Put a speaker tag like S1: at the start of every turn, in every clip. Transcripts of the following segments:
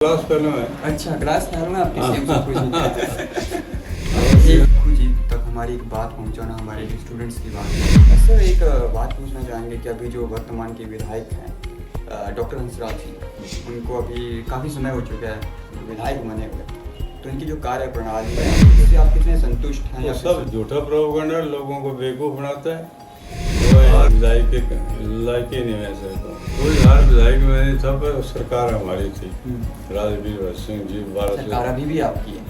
S1: Class fellow है।
S2: अच्छा, class fellow है आपके सेम सब कुछ जी तक हमारी एक बात पहुंचाना हमारे स्टूडेंट्स की बात है। सर एक बात पूछना चाहेंगे कि अभी जो वर्तमान के विधायक हैं डॉक्टर हंसराज जी, उनको अभी काफ़ी समय हो चुका है विधायक बने हुए, तो इनकी जो कार्य प्रणाली है उससे आप कितने संतुष्ट हैं?
S1: वो सब झूठा प्रोपेगेंडा लोगों को बेवकूफ़ बनाता है। वो विधायक ही नहीं है सर। कोई हर विधायक में था, पर सरकार हमारी थी। राजवीर सिंह जी
S2: सरकार अभी भी आपकी है?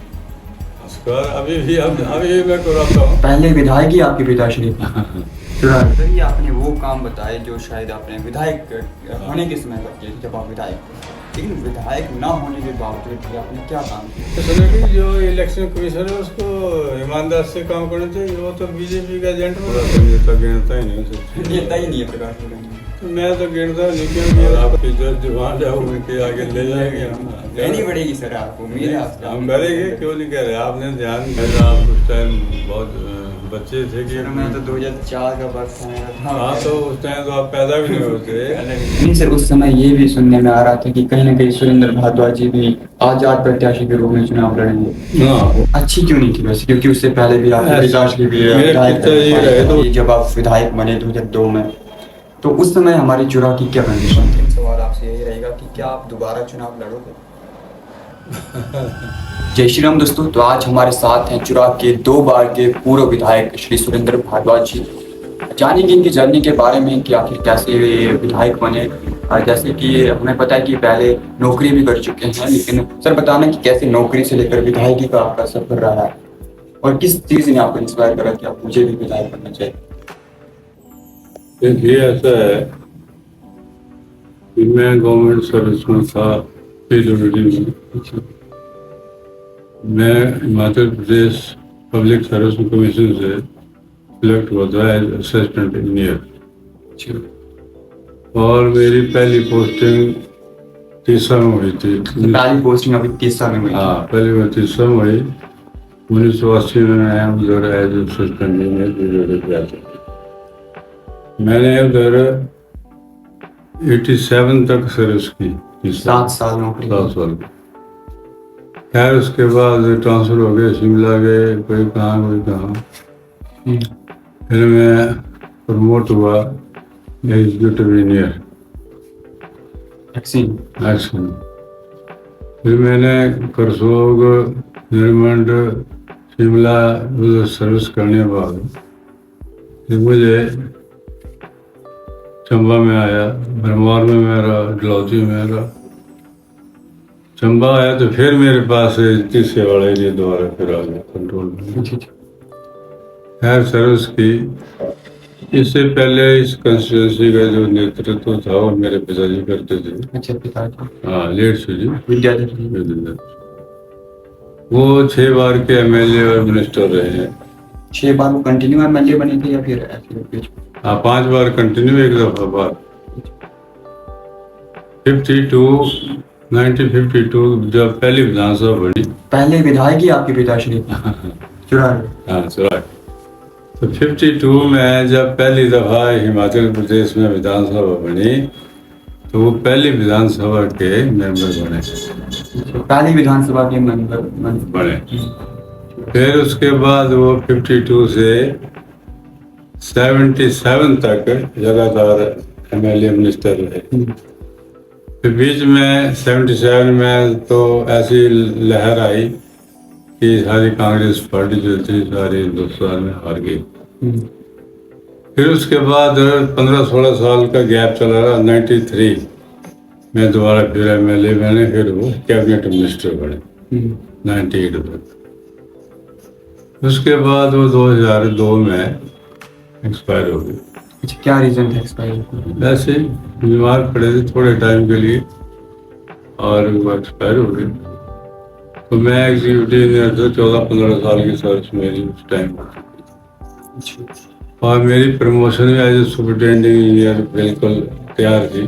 S1: सरकार अभी भी मैं कराता हूँ।
S2: पहले विधायक ही आपके पिताश्री सर, ये आपने वो काम बताए जो शायद आपने विधायक होने के समय कर किए जब आप विधायक थे, लेकिन विधायक ना होने के बावजूद भी आपने क्या काम किया?
S1: तो सुनो कि जो इलेक्शन कमीशन है उसको ईमानदार से काम करना चाहिए। वो तो बीजेपी का एजेंट नेता गिनता ही नहीं है।
S2: नेता ही नहीं है प्रकाश पुरंदर।
S1: तो मैं तो गिनता नहीं, क्योंकि आपकी जो जुबान है उनके आगे ले जाएंगे हम।
S2: लेनी पड़ेगी सर आपको, मेरे हाथ
S1: हम करेंगे, क्यों नहीं कह रहे? आपने ध्यान मेरा, आप उस टाइम बहुत बच्चे थे कि
S2: मैं तो 2004 का बर्थ था।
S1: हाँ, तो उस टाइम तो आप पैदा भी नहीं होते।
S2: नहीं सर, उस समय ये भी सुनने में आ रहा था कि कहीं ना कहीं सुरेंद्र भारद्वाज जी भी आजाद प्रत्याशी के रूप में चुनाव लड़ेंगे।
S1: हाँ,
S2: अच्छी क्यों नहीं थी वैसे? क्योंकि उससे पहले भी आप पिताश्री भी विधायक थे। जब आप विधायक बने 2002 में, तो उस समय हमारी चुनाव की क्या कंडीशन थी? सवाल आपसे यही रहेगा कि क्या आप दोबारा चुनाव लड़ोगे? जय श्री राम दोस्तों, तो आज हमारे साथ हैं चुराग के 2 बार के पूर्व विधायक श्री सुरेंद्र भारद्वाज जी। जानेंगे इनकी जर्नी के बारे में कि आखिर कैसे ये विधायक बने। जैसे कि हमें पता है कि पहले नौकरी भी कर चुके हैं, लेकिन सर बताना कि कैसे नौकरी से लेकर विधायकी का आपका सफर रहा है और किस चीज ने आपको इंस्पायर करा कि आप मुझे भी विधायक बनना चाहिए?
S1: देखिए, ऐसा है कि मैं गवर्नमेंट सर्विस में था, PWD में। मैं Himachal Pradesh public service commission से सिलेक्ट हुआ था एज असिस्टेंट इंजीनियर, और मेरी पहली पोस्टिंग तीसरा में हुई थी।
S2: पहली पोस्टिंग अभी तीसरा में हुई?
S1: हाँ, पहली मैं तीसरा में हुई। 1980 में मैं उधर एज असिस्टेंट इंजीनियर किया था। मैंने उधर 87 तक सर्विस की।
S2: 7 साल नौकरी।
S1: 7 साल। खैर उसके बाद ट्रांसफर हो गए, शिमला गए, कोई कहाँ। फिर मैं प्रमोट हुआ एग्जीक्यूटिव इंजीनियर एक्शन। फिर मैंने करसोग, निर्मंड, शिमला उधर सर्विस करने के बाद फिर मुझे चंबा में आया, भरमौर में मेरा, डलहौजी में मेरा। चंबा आया तो फिर मेरे पास तीसरे वाले एरिया दोबारा फिर आ गया कंट्रोल में। खैर सर्विस की। इससे पहले इस कंस्टिट्यूंसी का जो नेतृत्व था वो मेरे पिताजी करते थे।
S2: अच्छा, पिताजी?
S1: हाँ, लेट से जी
S2: विद्याधर।
S1: वो 6 बार के MLA और मिनिस्टर रहे हैं।
S2: 6 बार वो कंटिन्यू MLA बने थे या फिर ऐसे?
S1: हाँ, 5 बार कंटिन्यू, एक दफा बाद। 1952 जब पहली विधानसभा बनी।
S2: पहले विधायक ही आपके पिताश्री? चुराग।
S1: हाँ, चुराग। तो 52 में जब पहली दफा हिमाचल प्रदेश में विधानसभा बनी, तो वो पहली विधानसभा के मेंबर बने।
S2: पहली विधानसभा के मेंबर
S1: बने। फिर उसके बाद वो 52 से 77 तक लगातार MLA मिनिस्टर रहे। फिर बीच में 77 में तो ऐसी लहर आई कि सारी कांग्रेस पार्टी जो थी सारी हिंदुस्तान में हार गई। फिर उसके बाद 15-16 साल का गैप चला रहा। 93 में दोबारा फिर MLA बने, फिर वो कैबिनेट मिनिस्टर बने 98 तक। उसके बाद वो 2002 में एक्सपायर हो गए।
S2: अच्छा, क्या रीजन था एक्सपायर?
S1: ऐसे बीमार पड़े थे थोड़े टाइम के लिए और वो एक्सपायर हो गए। तो मैं एग्जीक्यूटिव इंजीनियर था, 14-15 साल की सर्विस मेरी उस टाइम। और मेरी प्रमोशन भी एज ए सुपरिटेंडिंग इंजीनियर बिल्कुल तैयार थी।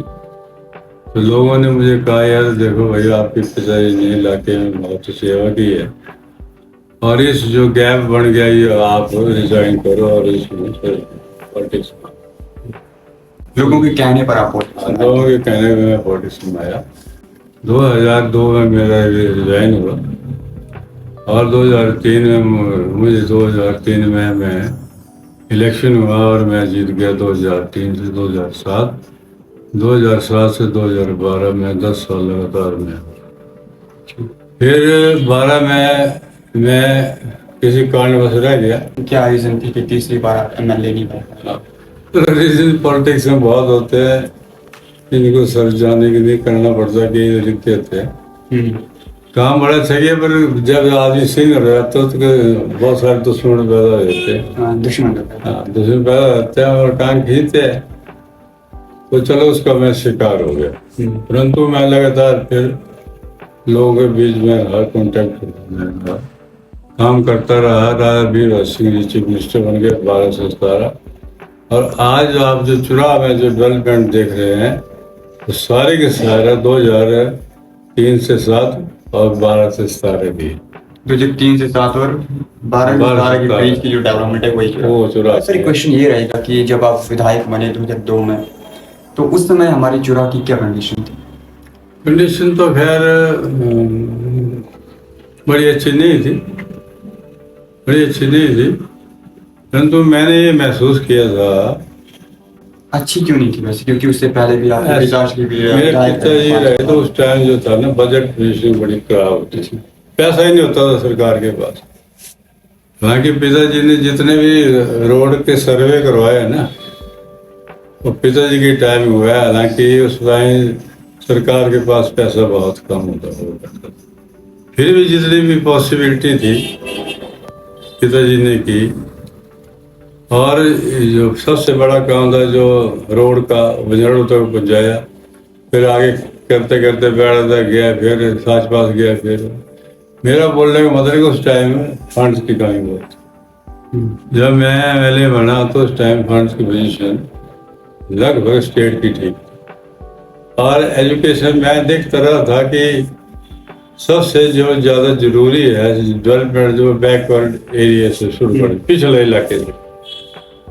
S1: तो लोगों ने मुझे कहा, यार देखो भैया, आपके पिताजी ने इलाके में बहुत सेवा की है, और इस जो गैप बन गया ये आप रिजाइन करो और इसमें पॉलिटिक्स।
S2: लोगों के कहने पर आप?
S1: लोगों के कहने में मैं पॉलिटिक्स में आया। 2002 में मेरा रिजाइन हुआ और 2003 में मुझे 2003 में मैं इलेक्शन हुआ और मैं जीत गया 2003 से 2007। 2007 से 2012 में 10 साल लगातार में। फिर 12 में मैं किसी कारणवश रह गया।
S2: क्या रीजन थी कि तीसरी बार आप एमएलए नहीं बने?
S1: रीजन पॉलिटिक्स में बहुत होते हैं, इनको सर जाने के लिए करना पड़ता कि लिखते थे। काम बड़ा चाहिए, पर जब आदमी सीनियर रहता है तो बहुत सारे दुश्मन पैदा हो जाते हैं।
S2: दुश्मन
S1: पैदा होते हैं और टांग खींचते हैं, तो चलो उसका मैं शिकार हो गया। परंतु मैं लगातार फिर लोगों के बीच में हर कॉन्टेक्ट में काम करता रहा। राजा वीर सिंह जी चीफ मिनिस्टर बन गए 12 से 17। और आज आप जो चुनाव में जो डेवलपमेंट देख रहे हैं तो सारे के सारे 2003 से 7 और 12 से 17 की।
S2: तो जो 3 से 7 और 12 के बीच की जो डेवलपमेंट है वो चुरा। सर क्वेश्चन ये रहेगा कि जब आप विधायक बने 2002 में, तो उस समय हमारी चुरा की क्या कंडीशन थी?
S1: कंडीशन तो खैर बड़ी अच्छी नहीं थी, परंतु मैंने ये महसूस किया था।
S2: अच्छी क्यों नहीं थी वैसे? क्योंकि उससे पहले भी आपके पिताजी भी
S1: मेरे पिताजी रहे तो उस टाइम जो था ना, बजट पोजीशन बड़ी खराब होती थी, पैसा ही नहीं होता था सरकार के पास। हालांकि पिताजी ने जितने भी रोड के सर्वे करवाए ना, वो पिताजी के टाइम हुआ है। हालांकि उस टाइम सरकार के पास पैसा बहुत कम होता था, फिर भी जितनी भी पॉसिबिलिटी थी पिताजी ने की। और जो सबसे बड़ा काम था जो रोड का बजड़ों तक पहुँचाया, फिर आगे करते करते बेड़ा तक गया, फिर साच पास गया। फिर मेरा बोलने का मतलब उस टाइम में फंड्स की कमी बहुत थी। जब मैं एमएलए बना तो उस टाइम फंड्स की पोजीशन लगभग स्टेट की ठीक थी। और एजुकेशन मैं देखता रहा था कि सबसे जो ज़्यादा जरूरी है डेवलपमेंट जो बैकवर्ड एरिया से शुरू कर पिछले इलाके से,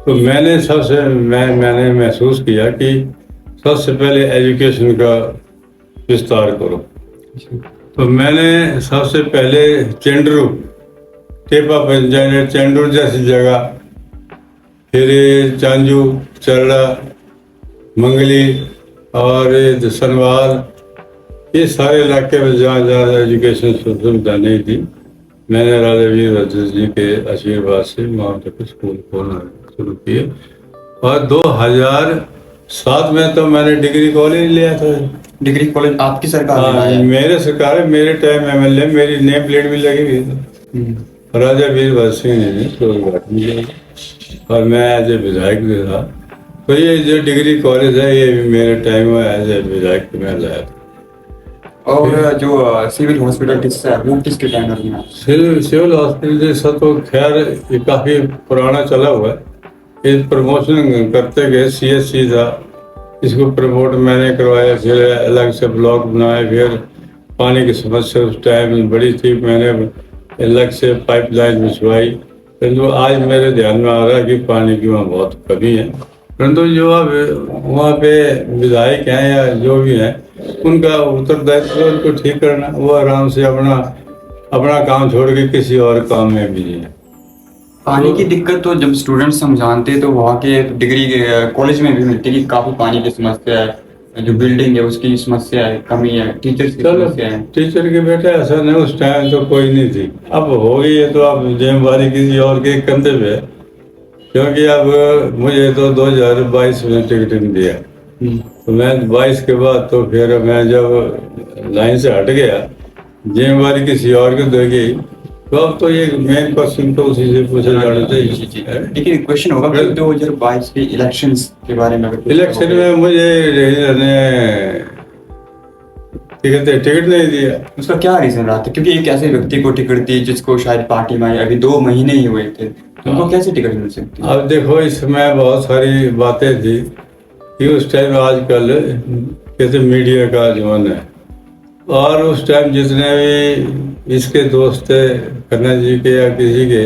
S1: तो मैंने महसूस किया कि सबसे पहले एजुकेशन का विस्तार करो। तो मैंने सबसे पहले चेंडरू टेपा पंचायत चेंडूर जैसी जगह, फिर चांजू, चरड़ा, मंगली और सनवाल, ये सारे इलाके में जहाँ जहाँ एजुकेशन सुविधा नहीं थी, मैंने राजा वीर जी के आशीर्वाद से वहाँ तक स्कूल खोलना शुरू किए। और 2007 में तो मैंने डिग्री कॉलेज लिया था।
S2: डिग्री कॉलेज आपकी सरकार
S1: में? मेरे सरकार, मेरे टाइम एमएलए, मेरी नेम प्लेट भी लगी हुई थी। राजा वीर सिंह ने उद्घाटन और मैं एज ए विधायक भी था। तो ये जो डिग्री कॉलेज है ये भी मेरे टाइम में एज ए विधायक में लाया था।
S2: और जो सिविल हॉस्पिटल किसका है, वो किसके टाइम में?
S1: सिविल हॉस्पिटल जैसा तो खैर ये काफ़ी पुराना चला हुआ है। इस प्रमोशन करते गए, सीएससी था, इसको प्रमोट मैंने करवाया, फिर अलग से ब्लॉक बनाए। फिर पानी की समस्या उस टाइम बड़ी थी, मैंने अलग से पाइपलाइन बिछवाई। परंतु आज मेरे ध्यान में आ रहा है कि पानी की वहाँ बहुत कमी है। परंतु जो वहाँ पे विधायक हैं या जो भी हैं, उनका उत्तरदायित्व उनको ठीक करना, वो आराम से अपना काम छोड़ के किसी और काम में भी है।
S2: पानी की दिक्कत तो जब स्टूडेंट्स हम जानते हैं तो वहाँ के डिग्री कॉलेज में भी मिलती है कि काफी पानी की समस्या है, जो बिल्डिंग है उसकी समस्या है, कमी है, टीचर्स की समस्या है।
S1: टीचर के बेटे ऐसा नहीं, उस टाइम तो कोई नहीं थी, अब हो गई है तो अब जिम्मेवारी किसी और के कंधे पे है। क्योंकि अब मुझे तो 2022 में टिकट नहीं दिया, तो मैं 22 के बाद तो फिर मैं जब लाइन से हट गया, जिम्मेवारी किसी और को दे गई, तो अब तो ये मेन क्वेश्चन तो उसी से पूछा जाना चाहिए।
S2: लेकिन क्वेश्चन होगा 2022 के इलेक्शंस के बारे में।
S1: इलेक्शन में मुझे टिकट नहीं दिया,
S2: उसका क्या रीजन रहा था? क्योंकि एक ऐसे व्यक्ति को टिकट दी जिसको शायद पार्टी में अभी 2 महीने ही हुए थे, उनको कैसे टिकट मिल सकती?
S1: अब देखो, इसमें बहुत सारी बातें थी कि उस टाइम आजकल कैसे मीडिया का जमाना है, और उस टाइम जितने भी इसके दोस्त थे कन्हैया जी के या किसी के,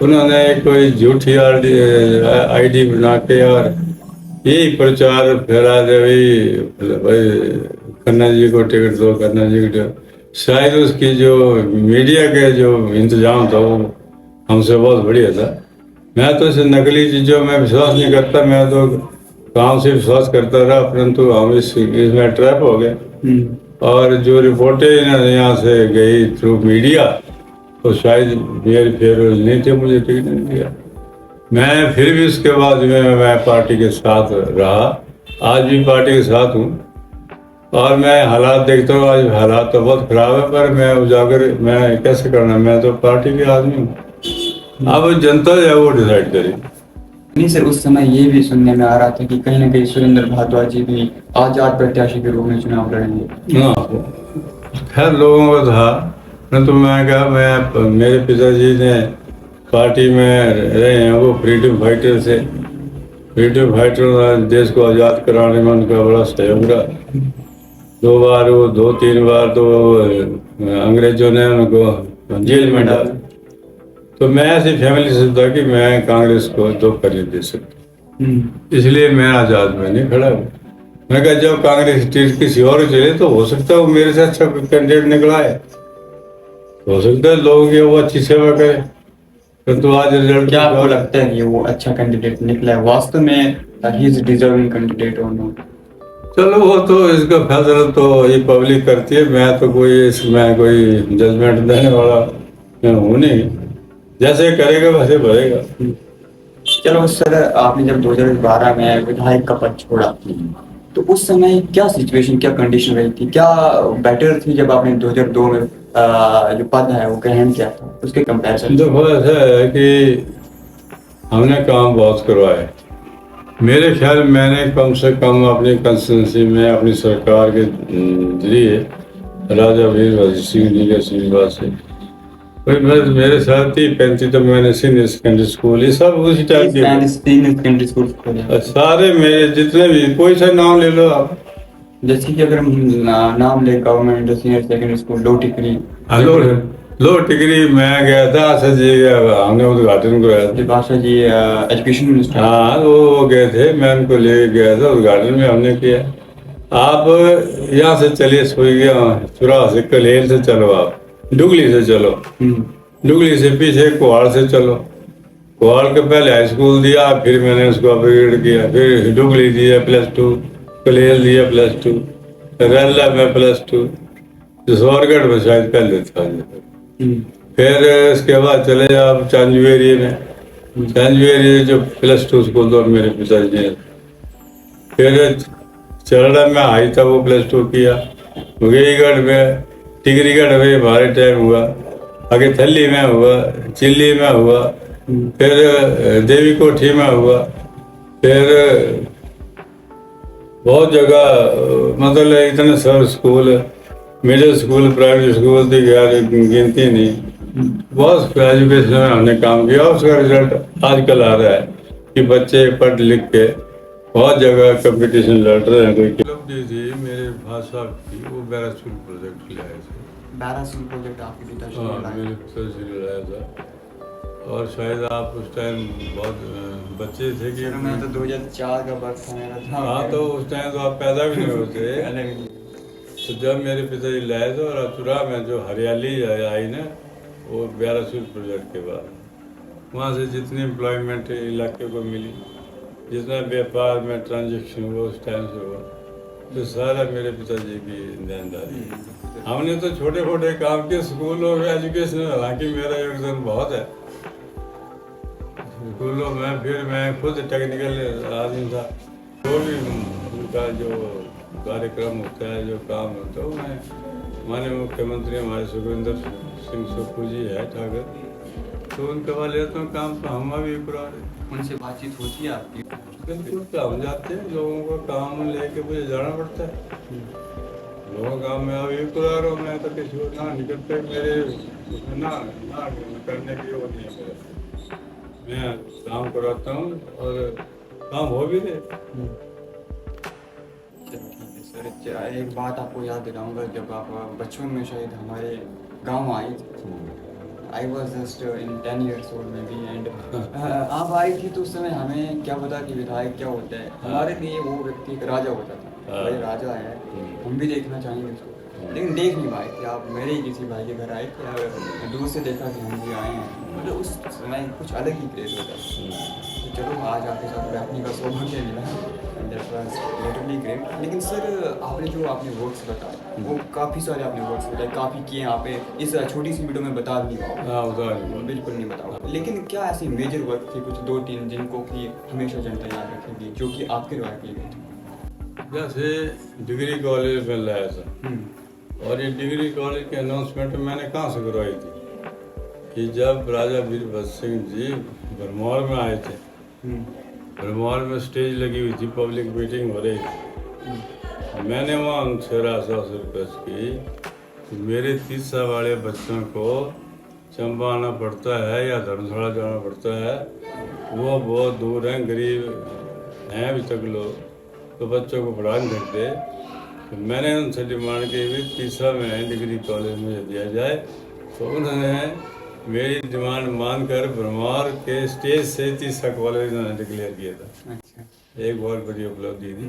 S1: उन्होंने कोई झूठी आईडी बना के और यही प्रचार फैला दे भाई खन्ना जी को टिकट दो, खन्ना जी को टिकट। शायद उसकी जो मीडिया के जो इंतजाम था वो हमसे बहुत बढ़िया था। मैं तो इस नकली चीज़ों में विश्वास नहीं करता, मैं तो काम से विश्वास करता रहा, परंतु हम इसमें ट्रैप हो गए। और जो रिपोर्टें यहाँ से गई थ्रू मीडिया, तो शायद मेरी फेवरेट नहीं थे, मुझे टिकट नहीं दिया। मैं फिर भी उसके बाद में मैं पार्टी के साथ रहा, आज भी पार्टी के साथ हूँ। और मैं हालात देखता हूँ, आज हालात तो बहुत खराब है, पर मैं उजागर मैं कैसे करना, मैं तो पार्टी के आदमी हूँ। अब जनता जो है वो डिसाइड करेगी।
S2: नहीं सर, उस समय ये भी सुनने में आ रहा था कि कहीं ना कहीं सुरेंद्र भारद्वाज जी भी आजाद प्रत्याशी के रूप में चुनाव लड़ेंगे।
S1: हाँ, खैर लोगों को था, परंतु मैं कहा, मैं मेरे पिताजी ने पार्टी में रहे हैं, वो फ्रीडम फाइटर से, फ्रीडम फाइटर देश को आज़ाद कराने में उनका बड़ा सहयोग रहा। 2 बार वो 2-3 बार तो अंग्रेजों ने उनको जेल में डाला। तो मैं ऐसी फैमिली से था कि मैं कांग्रेस को धोखा नहीं दे सकता, इसलिए मैं आज़ाद में नहीं खड़ा हूँ। मैं कहा जब कांग्रेस टीम किसी और चले तो हो सकता है वो मेरे से अच्छा कैंडिडेट निकला है, हो सकता है लोगों की वो अच्छी सेवा करे, परंतु आज रिजल्ट
S2: क्या आपको लगता है कि वो अच्छा कैंडिडेट निकला है वास्तव में, ही इज डिजर्विंग कैंडिडेट और नॉट?
S1: चलो वो तो इसका फैसला तो ये पब्लिक करती है, मैं तो कोई इसमें कोई जजमेंट देने वाला मैं हूँ नहीं, जैसे करेगा वैसे भरेगा।
S2: चलो सर, आपने जब 2012 में विधायक का पद छोड़ा तो उस समय क्या सिचुएशन, क्या कंडीशन रही थी, क्या बेटर थी जब आपने 2002 में जो पद है वो ग्रहण किया था, उसके कंपैरिजन?
S1: देखो ऐसा है कि हमने काम बहुत करवाए। मेरे ख्याल मैंने कम से कम अपनी कंस्टिट्यूंसी में अपनी सरकार के जरिए राजा वीर सिंह जी के आशीर्वाद से कोई मेरे साथ 30-35 तो मैंने सीनियर सेकेंडरी स्कूल ये सब उसी टाइप के
S2: सेकेंडरी स्कूल खोले
S1: सारे मेरे जितने भी, कोई सा नाम ले लो आप।
S2: जैसे कि अगर हम नाम ले, गवर्नमेंट सीनियर सेकेंडरी स्कूल लो टिकरी।
S1: लो टिकरी मैं गया था, आशा जी हमने उद्घाटन कराया था,
S2: बादशाह जी एजुकेशन मिनिस्टर।
S1: हाँ वो गए थे, मैं उनको ले गया था, उद्घाटन में हमने किया। आप यहाँ से चलिए सोई गया चुरा से कलेल से चलो, आप डुगली से चलो, डुगली से पीछे कुहाड़ से चलो, कुहाड़ के पहले हाई स्कूल दिया, फिर मैंने उसको अपग्रेड किया, फिर डुगली दिया +2, कलेल दिया +2, रेला में +2, जसौरगढ़ में शायद पहले था। फिर इसके बाद चले आप चांजवेरी में, चांजवेरी जो +2 स्कूल तो मेरे पिताजी ने। फिर चरड़ा में हाई था वो +2 किया, मुगेरीगढ़ में, टिकरीगढ़ में हमारे टाइम हुआ, आगे थल्ली में हुआ, चिल्ली में हुआ, फिर देवी कोठी में हुआ, फिर बहुत जगह, मतलब इतने सब school, middle school, private school थी यार गिनती नहीं, बहुत एजुकेशन में हमने काम किया। उसका रिजल्ट आजकल आ रहा है कि बच्चे पढ़ लिख के बहुत जगह कंपटीशन लड़ रहे हैं। कोई उपलब्धि थी मेरे भाई साहब की, वो बैरासुल प्रोजेक्ट ले आए थे।
S2: बैरासुल प्रोजेक्ट आपके पिताजी ने लाया?
S1: मेरे पिताजी ने लाया था, और शायद आप उस टाइम बहुत बच्चे थे कि
S2: मैं तो 2004 का बर्थ था मेरा था।
S1: हाँ, तो उस टाइम तो आप पैदा भी नहीं होते। तो जब मेरे पिताजी लाए थे, और अचुरा में जो हरियाली आई ना, वो बैरासुल प्रोजेक्ट के बाद वहाँ से जितनी एम्प्लॉयमेंट इलाके को मिली, जितना व्यापार में ट्रांजेक्शन हुआ उस टाइम से हुआ, तो सारा मेरे पिताजी की देनदारी। हमने तो छोटे छोटे काम के स्कूलों में एजुकेशन, हालांकि मेरा योगदान बहुत है स्कूलों में। फिर मैं खुद टेक्निकल आदमी था, जो भी उनका जो कार्यक्रम होता है, जो काम होता है, मैं माननीय मुख्यमंत्री हमारे सुखविंदर सिंह सुक्खू जी है ठाकर, तो उनके वाले तो काम तो हम भी करा रहे।
S2: उनसे बातचीत होती है आपकी?
S1: बिल्कुल, काम जाते हैं, लोगों को काम लेके मुझे जाना पड़ता है, लोगों का काम मैं अभी करा रहा हूँ, मैं तो किसी को ना निकलते मेरे उसमें ना करने की वो नहीं है मेरा, मैं काम कराता हूँ और काम हो भी रहे।
S2: चलो ठीक है सर, एक बात आपको याद दिलाऊंगा, जब आप बचपन में शायद हमारे गांव आए थे, I was just in 10 years old में भी, एंड आप आई थी तो उस समय हमें क्या पता कि विधायक क्या होता है, हमारे लिए वो व्यक्ति एक राजा होता था। बड़े राजा हैं, हम भी देखना चाहेंगे उसको, लेकिन देख नहीं पाए थे आप। मेरे ही किसी भाई के घर आए थे और दूर से देखा कि हम भी आए हैं, मतलब उस समय कुछ अलग ही क्रेज होता है। तो चलो आज आपके साथ बैठने का सौभाग्य मिला, दैट वाज लिटरली ग्रेट। लेकिन सर आपने जो आपने वर्ड्स बताए वो काफ़ी सारे आपने वर्ड्स बताए, काफ़ी किए यहाँ पे, इस छोटी सी वीडियो में बता भी नहीं पाओ।
S1: हाँ बता नहीं।
S2: बिल्कुल नहीं बताओ, लेकिन क्या ऐसे मेजर वर्क थे कुछ 2-3 जिनको कि हमेशा जनता याद रखेगी, जो कि आपके द्वारा किए गए थे?
S1: जैसे डिग्री कॉलेज में लाया था, और ये डिग्री कॉलेज की अनाउंसमेंट मैंने कहाँ से करवाई थी कि जब राजा वीरभद्र सिंह जी भरमौर में आए थे, भरमौर में स्टेज लगी हुई थी, पब्लिक मीटिंग हो रही थी, मैंने वहाँ उनसे राजा से रिक्वेस्ट की कि मेरे 30 साल वाले बच्चों को चंबा आना पड़ता है या धर्मशाला जाना पड़ता है, वो बहुत दूर हैं, गरीब हैं अभी तक लोग, तो बच्चों को पढ़ा नहीं सकते। तो मैंने उनसे डिमांड की भी तीसरा में डिग्री कॉलेज में दिया जाए, तो उन्होंने मेरी डिमांड मानकर भरमौर के स्टेज से तीसरा कॉलेज उन्होंने डिक्लेयर किया था।
S2: अच्छा।
S1: एक बहुत बड़ी उपलब्धि थी।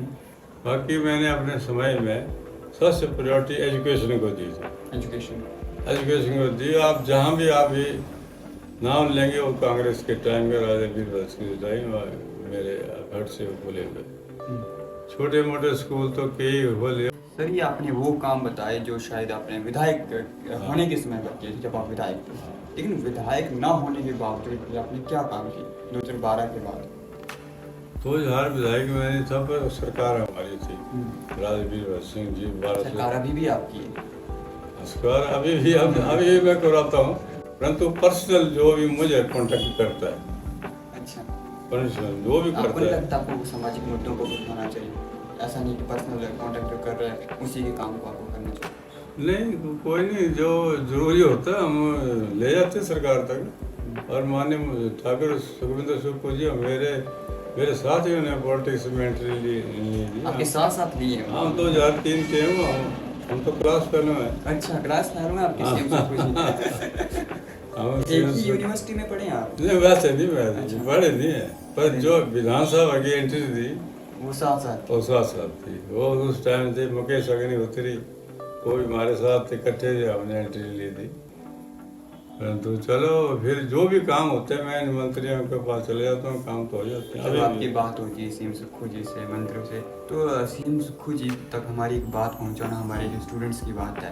S1: बाकी मैंने अपने समय में सबसे प्रायोरिटी एजुकेशन को दी थी। एजुकेशन को दी। आप जहाँ भी आप ही नाम लेंगे वो कांग्रेस के टाइम में राजा वीरभद्र सिंह टाइम मेरे घर से खुले हुए छोटे मोटे स्कूल तो कई खोले।
S2: सर ये आपने वो काम बताए जो शायद आपने विधायक होने के समय पर किए थे, जब आप विधायक थे, लेकिन विधायक ना होने के बावजूद आपने क्या काम किए 2012 के बाद?
S1: 2000 विधायक मैंने तब सरकार हमारी थी, राजा वीरभद्र सिंह जी 12 से।
S2: सरकार अभी भी आपकी है?
S1: सरकार अभी भी मैं कराता हूँ, परंतु पर्सनल जो भी मुझे कॉन्टेक्ट करता है।
S2: अच्छा।
S1: पर्सनल जो भी
S2: आपको
S1: करता
S2: नहीं
S1: है।
S2: लगता आपको सामाजिक मुद्दों को उठाना चाहिए? ऐसा नहीं कि पर्सनल कॉन्टेक्ट कर रहे हैं उसी के काम को आपको करना चाहिए?
S1: नहीं कोई नहीं, जो जरूरी होता है हम ले जाते हैं सरकार तक। और माननीय ठाकुर सुखविंदर सुक्खू जी मेरे साथ ही उन्हें पॉलिटिक्स में एंट्री ली।
S2: आपके साथ लिए हैं?
S1: हम 2003 के हैं, हम तो क्लास फेलो हैं।
S2: अच्छा, क्लास फेलो में आपके सीएम सुक्खू जी?
S1: हम
S2: एक ही यूनिवर्सिटी में पढ़े हैं आप?
S1: नहीं वैसे नहीं, वैसे बड़े नहीं है, पर जो विधानसभा की एंट्री थी
S2: वो साथ
S1: वो साथ थी। वो उस टाइम से मुकेश अग्निहोत्री वो भी हमारे साथ इकट्ठे थे, हमने एंट्री ली थी। परंतु चलो फिर जो भी काम होते हैं मैं मंत्रियों के पास चले जाता हूँ, काम तो हो जाते हैं।
S2: जब आपकी बात होती है सीएम सुक्खू जी से, मंत्रियों से, तो सीएम सुक्खू जी तक हमारी एक बात पहुंचाना हमारे जो स्टूडेंट्स की बात है।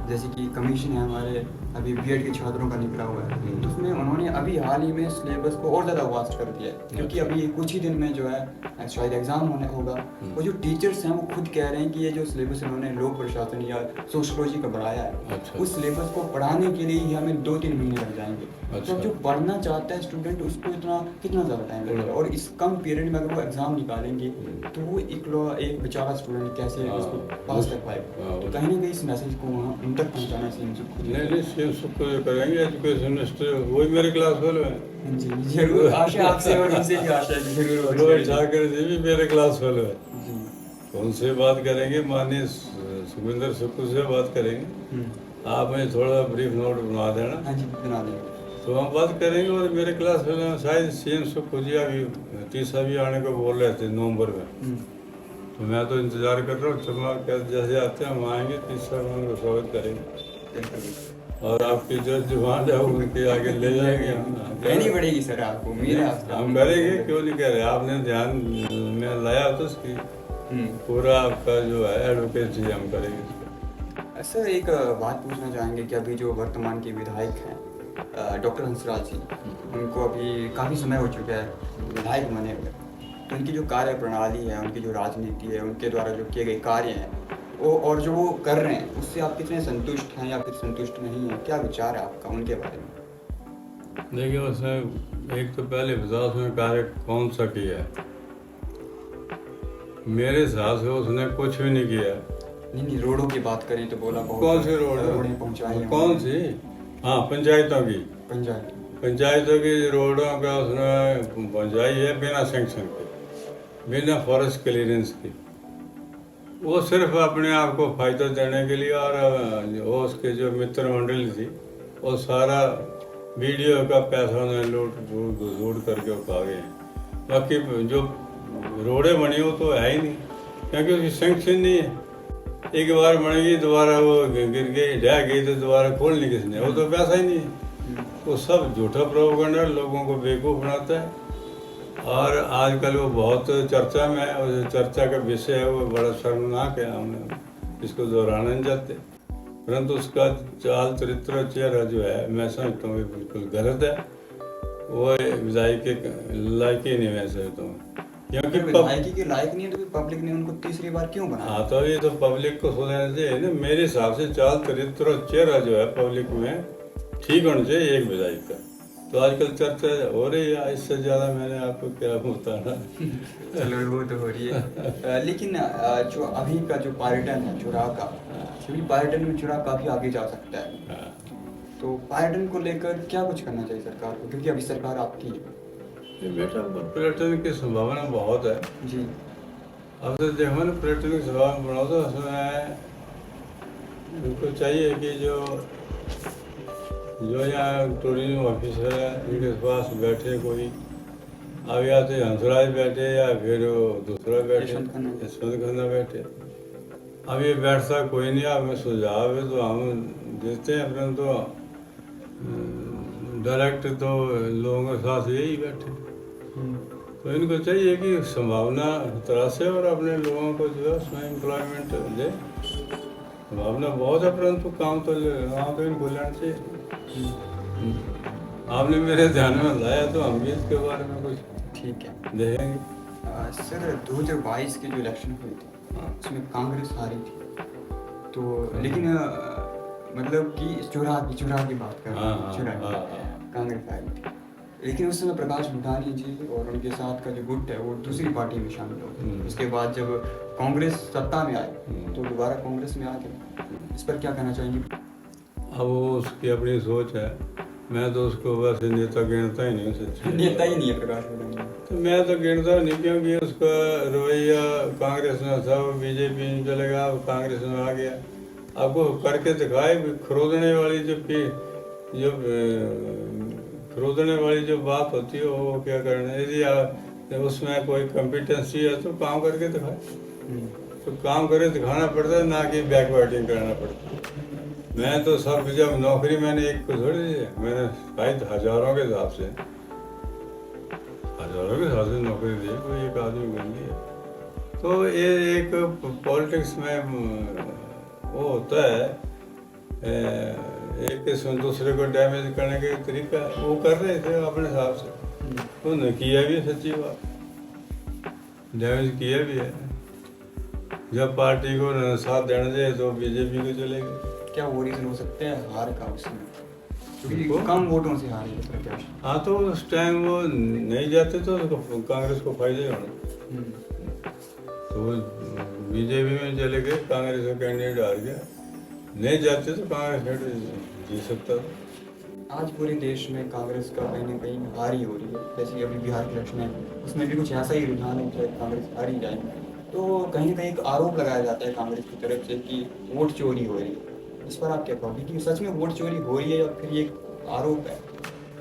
S2: जैसे कि कमीशन है हमारे अभी बीएड के छात्रों का निकला हुआ है, तो उसमें उन्होंने अभी हाल ही में सिलेबस को और ज़्यादा वास्ट कर दिया है, क्योंकि अभी कुछ ही दिन में जो है शायद एग्जाम होगा। वो जो टीचर्स हैं वो खुद कह रहे हैं कि ये जो सिलेबस उन्होंने लोक प्रशासन या सोशोलॉजी का बढ़ाया है, उस सिलेबस को पढ़ाने के लिए ही हमें 2-3 महीने लग जाएंगे। तो जो पढ़ना चाहता है स्टूडेंट उसको कितना ज़्यादा टाइम लगेगा, और इस कम पीरियड में अगर वो एग्जाम निकालेंगे तो वो एक बेचारा स्टूडेंट कैसे उसको पास कर पाएगा। तो कहीं ना कहीं इस मैसेज को वहाँ उन तक पहुँचाना सीएम सुक्खू।
S1: नहीं सीएम सुक्खू जो करेंगे एजुकेशन मिनिस्टर वही मेरे क्लास फेलो है।
S2: जी जरूर, आशा आपसे और उनसे भी आशा है कि जरूर
S1: रोहित ठाकर जी भी मेरे क्लास फेलो है, तो उनसे बात करेंगे, माननीय सुखविंदर सुक्खू से बात करेंगे। आप मुझे थोड़ा ब्रीफ नोट बना देना।
S2: हाँ जी बना देंगे,
S1: तो हम बात करेंगे। और मेरे क्लास फेलो शायद सीएम सुक्खू जी अभी तीसरा भी आने को बोल रहे थे नवंबर में, तो मैं तो इंतजार कर रहा हूँ। चम्बा जैसे आते हैं हम आएंगे, तीसरा में उनको स्वागत करेंगे और आपकी जो डिमांड है उनके आगे ले जाएंगे।
S2: कहनी पड़ेगी सर आपको, उम्मीद है आपसे।
S1: हम करेंगे, क्यों नहीं कह रहे, आपने ध्यान में लाया तो उसकी पूरा आपका जो है एडवोकेसी हम करेंगे।
S2: सर एक बात पूछना चाहेंगे कि अभी जो वर्तमान के विधायक हैं डॉक्टर हंसराज जी, उनको अभी काफ़ी समय हो चुका है विधायक बने हुए, तो उनकी जो कार्य प्रणाली है, उनकी जो राजनीति है, उनके द्वारा जो किए गए कार्य हैं वो और जो वो कर रहे हैं उससे आप कितने संतुष्ट हैं या फिर संतुष्ट नहीं हैं? क्या विचार है आपका उनके बारे में?
S1: देखिए उसने एक तो पहले विकास में कार्य कौन सा किया है, मेरे हिसाब से उसने कुछ भी नहीं किया।
S2: नहीं रोडों की बात करें तो बोला बहुत
S1: कौन सी रोड
S2: पहुँचाई,
S1: कौन सी? हाँ पंचायतों की, पंचायतों की रोडों का उसने पहुँचाई है बिना सेंक्शन के, बिना फॉरेस्ट क्लियरेंस की। वो सिर्फ अपने आप को फायदा देने के लिए, और वो उसके जो मित्र मंडली थी वो सारा वीडियो का पैसा उन्हें लूट करके वो खा गए। बाकी जो रोडें बनी वो तो है ही नहीं, क्योंकि उसकी सैंक्शन नहीं है। एक बार बनेगी, दोबारा वो गिर गई, ढह गई तो दोबारा खोलनी किसने, वो तो पैसा ही नहीं है। वो सब झूठा प्रोपेगेंडा लोगों को बेवकूफ़ बनाता है। और आजकल वो बहुत चर्चा में है, और जो चर्चा का विषय है वो बड़ा शर्मनाक है, हम इसको दोहराना नहीं चाहते, परंतु उसका चाल चरित्र चेहरा जो है मैं समझता हूँ बिल्कुल गलत है। वो विधायक के लायक ही नहीं, मैं समझता हूँ, क्योंकि
S3: विधायकी के लायक नहीं है तो पब्लिक ने उनको तीसरी बार क्यों बनाया?
S1: हाँ, तो ये तो पब्लिक को सोचना चाहिए ना। मेरे हिसाब से चाल चरित्र और चेहरा जो है पब्लिक में ठीक होना चाहिए एक विधायक का। तो आजकल चर्चा हो रही है, इससे ज़्यादा मैंने आपको क्या बताना।
S3: चलो वो तो हो रही है। लेकिन जो अभी का जो पर्यटन है चुनाव का, क्योंकि पर्यटन में चुनाव काफी आगे जा सकता है,
S1: हाँ।
S3: तो पर्यटन को लेकर क्या कुछ करना चाहिए सरकार को, क्योंकि अभी सरकार आपकी है।
S1: ये बेटा पर्यटन की संभावना बहुत है।
S3: जी।
S1: अब तो देखो ना, पर्यटन की संभावना बनाओ तो उसमें उनको चाहिए कि जो यहाँ टूरिज्म ऑफिसर है उनके पास बैठे कोई, अब या तो हंसराज बैठे या फिर वो दूसरा बैठे, यशवंत खन्ना बैठे। अब ये बैठता कोई नहीं, आप में सुझाव है तो हम देते हैं, परंतु डायरेक्ट तो लोगों के साथ यही बैठे। तो इनको चाहिए कि संभावना तराशे और अपने लोगों को जो है उसमें एम्प्लॉयमेंट दे। संभावना बहुत है, परंतु काम तो इनको लेना चाहिए। आपने मेरे ध्यान में लाया तो हम भी इसके बारे में कुछ
S3: ठीक है।
S1: देखेंगे।
S3: सर 2022 के जो इलेक्शन हुए थे उसमें कांग्रेस हारी थी, तो लेकिन मतलब कि चुनाव की बात कर रहे हैं, चुनाव कांग्रेस हारी थी, लेकिन उस समय प्रकाश भूटानी जी और उनके साथ का जो गुट है वो दूसरी पार्टी में शामिल हो गए। उसके बाद जब कांग्रेस सत्ता में आई तो दोबारा कांग्रेस में आ गए। इस पर क्या कहना चाहेंगे?
S1: अब वो उसकी अपनी सोच है, मैं तो उसको वैसे नेता गिनता ही नहीं, सच्ची
S3: नेता ही नहीं है प्रकाश भूटानी।
S1: तो मैं तो गिनता नहीं, क्योंकि उसका रवैया कांग्रेस में था, वो बीजेपी में चले गया, अब कांग्रेस में आ गया। अब वो करके दिखाए, खरोदने वाली जो बात होती है वो क्या करना है। यदि उसमें कोई कॉम्पिटेंसी है तो काम करके दिखाए, तो काम करके दिखाना पड़ता है, ना कि बैकवर्डिंग करना पड़ता है। मैं तो सब जब नौकरी मैंने एक को थोड़ी दी है, मैंने शायद हजारों के हिसाब से नौकरी दी, कोई एक आदमी बन गया। तो ये एक पॉलिटिक्स में वो होता है, एक किस्म दूसरे को डैमेज करने का तरीका वो कर रहे थे अपने हिसाब से। उन्होंने किया भी, सच्ची बात, डैमेज किया भी है। जब पार्टी को साथ देना चाहिए तो बीजेपी को चले गए।
S3: क्या वो रीजन हो सकता है हार का उसमें, क्योंकि कम वोटों से हारे हैं प्रत्याशी?
S1: हाँ, तो उस टाइम वो नहीं जाते तो कांग्रेस को फायदे होना, तो वो बीजेपी में चले गए, कांग्रेस का कैंडिडेट हार गया। नहीं जाते तो कांग्रेस जी सकता था।
S3: आज पूरे देश में कांग्रेस का कहीं ना कहीं हार ही हो रही है। जैसे अभी बिहार के इलेक्शन है, उसमें भी कुछ ऐसा ही रुझान है, कांग्रेस हार ही जाए। तो कहीं ना कहीं एक आरोप लगाया जाता है कांग्रेस की तरफ से कि वोट चोरी हो रही है। इस पर आप क्या कहोगे कि सच में वोट चोरी हो रही है या फिर ये आरोप है?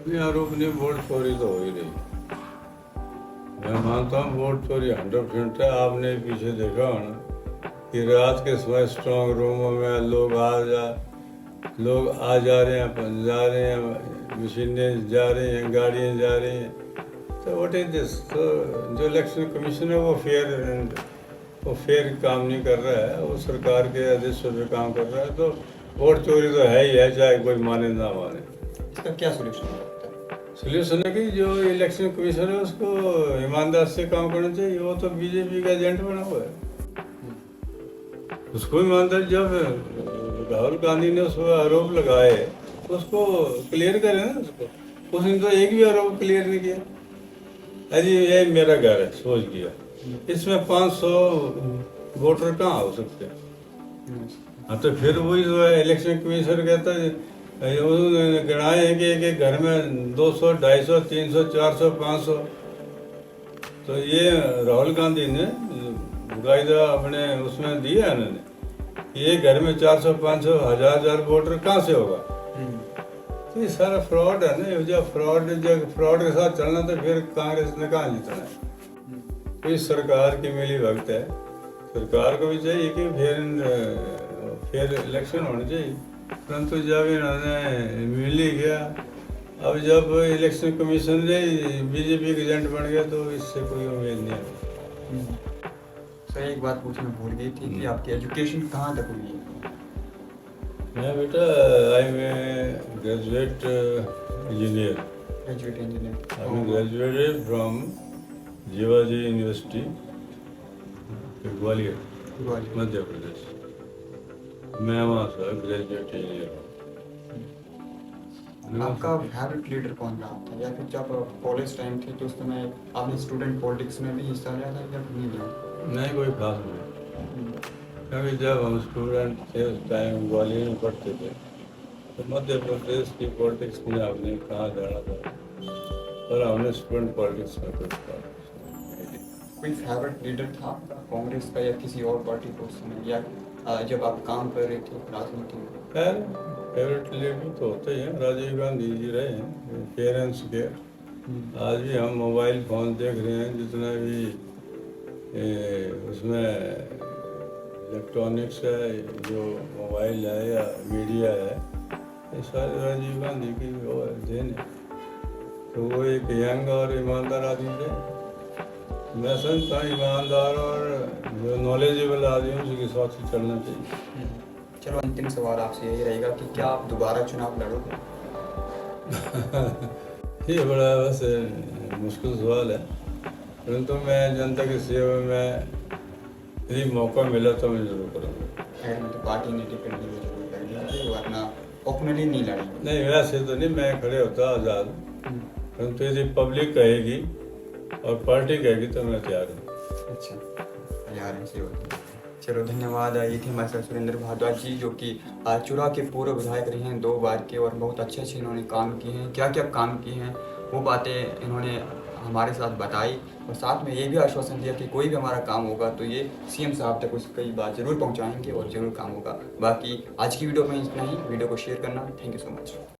S1: नहीं, आरोप नहीं, वोट चोरी तो हो ही रही। मैं मानता हूँ वोट चोरी 100% है। आपने पीछे देखा होना कि रात के समय स्ट्रांग रूमों में लोग आ जा रहे हैं, मशीनें जा रही हैं, गाड़ियाँ जा रही हैं। तो व्हाट इज दिस? तो जो इलेक्शन कमीशन है वो फेयर काम नहीं कर रहा है, वो सरकार के आदेश पे काम कर रहा है। तो वोट चोरी तो है ही है, चाहे कोई माने ना माने।
S3: इसका क्या सोल्यूशन हो सकता है?
S1: सोल्यूशन है कि जो इलेक्शन कमीशन है उसको ईमानदार से काम करना चाहिए। वो तो बीजेपी का एजेंट बना हुआ है, उसको ईमानदार। जब राहुल गांधी ने उस पर आरोप लगाए उसको क्लियर करे ना, उसने तो एक भी आरोप क्लियर नहीं किया। अरे ये मेरा घर है, सोच गया, इसमें 500 वोटर कहाँ हो सकते हैं? हाँ, तो फिर वही जो है इलेक्शन कमीशन कहता है, उन्होंने गिनाए हैं कि एक घर में 200, 250, 300, 400, 500। तो ये राहुल गांधी ने कायदा अपने उसमें दिया है उन्होंने, ये घर में 400, 500, 1000 वोटर कहाँ से होगा? तो ये सारा फ्रॉड है ना। जब फ्रॉड के साथ चलना तो फिर कांग्रेस ने कहाँ जीतना है? तो इस सरकार की मिली भगत है, सरकार को भी चाहिए कि फेयर इलेक्शन होने चाहिए, परंतु जब इन्होंने मिल ही गया, अब जब इलेक्शन कमीशन ने बीजेपी के एजेंट बन गया तो इससे कोई उम्मीद नहीं है।
S3: सर एक बात पूछना भूल गई थी कि आपकी एजुकेशन कहाँ तक हुई है?
S1: मैं बेटा I am graduate engineer.
S3: Graduate engineer.
S1: I graduated from Jiwaji university Gwalior, Madhya Pradesh. मैं वहाँ से ग्रेजुएट इंजीनियर हूँ।
S3: आपका फेवरेट लीडर कौन रहा था, या फिर जब कॉलेज टाइम थे तो उस समय आपने स्टूडेंट पॉलिटिक्स में भी हिस्सा लिया था या नहीं लिया?
S1: नहीं, कोई खास नहीं, क्योंकि जब हम स्टूडेंट थे उस टाइम ग्वालियर में पढ़ते थे तो मध्य प्रदेश की पॉलिटिक्स में हमने कहाँ जाना था, और हमने स्टूडेंट पॉलिटिक्स में कुछ
S3: कोई फेवरेट लीडर था आपका कांग्रेस का या किसी और पार्टी को उस समय, या जब आप काम कर रहे थे राजनीति में?
S1: खैर फेवरेट लीडर तो होते ही हैं, राजीव गांधी जी रहे हैं, पेरेंट्स के। आज भी हम मोबाइल फ़ोन देख रहे हैं, जितना भी उसमें इलेक्ट्रॉनिक्स है, जो मोबाइल है या मीडिया है, ये सारे राजीव गांधी की वो देन है। तो वो एक यंग और ईमानदार आदमी थे। मैं समझता हूँ ईमानदार और जो नॉलेजेबल आदमी है उसके साथ ही चलना चाहिए।
S3: चलो अंतिम सवाल आपसे यही रहेगा कि क्या आप दोबारा चुनाव लड़ोगे?
S1: ये बड़ा बस मुश्किल सवाल है, परंतु मैं जनता की सेवा में यदि मौका मिला तो मैं जरूर करूँगा।
S3: अगर मतलब पार्टी ने टिकट दी तो जरूर करेंगे, वरना ओपनली नहीं लड़ेंगे?
S1: नहीं, वैसे तो नहीं, मैं खड़े होता आज़ाद, परंतु यदि पब्लिक कहेगी और पार्टी कहेगी तो मैं तैयार हूँ।
S3: अच्छा, तैयार है, सही होती है। चलो धन्यवाद। ये थे हमारे साथ सुरेंद्र भारद्वाज जी, जो कि चुरा के पूर्व विधायक रहे हैं 2 बार के, और बहुत अच्छे इन्होंने काम किए हैं। क्या क्या काम किए हैं वो बातें इन्होंने हमारे साथ बताई, और साथ में ये भी आश्वासन दिया कि कोई भी हमारा काम होगा तो ये सीएम साहब तक उसकी बात ज़रूर पहुंचाएंगे और ज़रूर काम होगा। बाकी आज की वीडियो में इतना ही। वीडियो को शेयर करना। Thank you so much.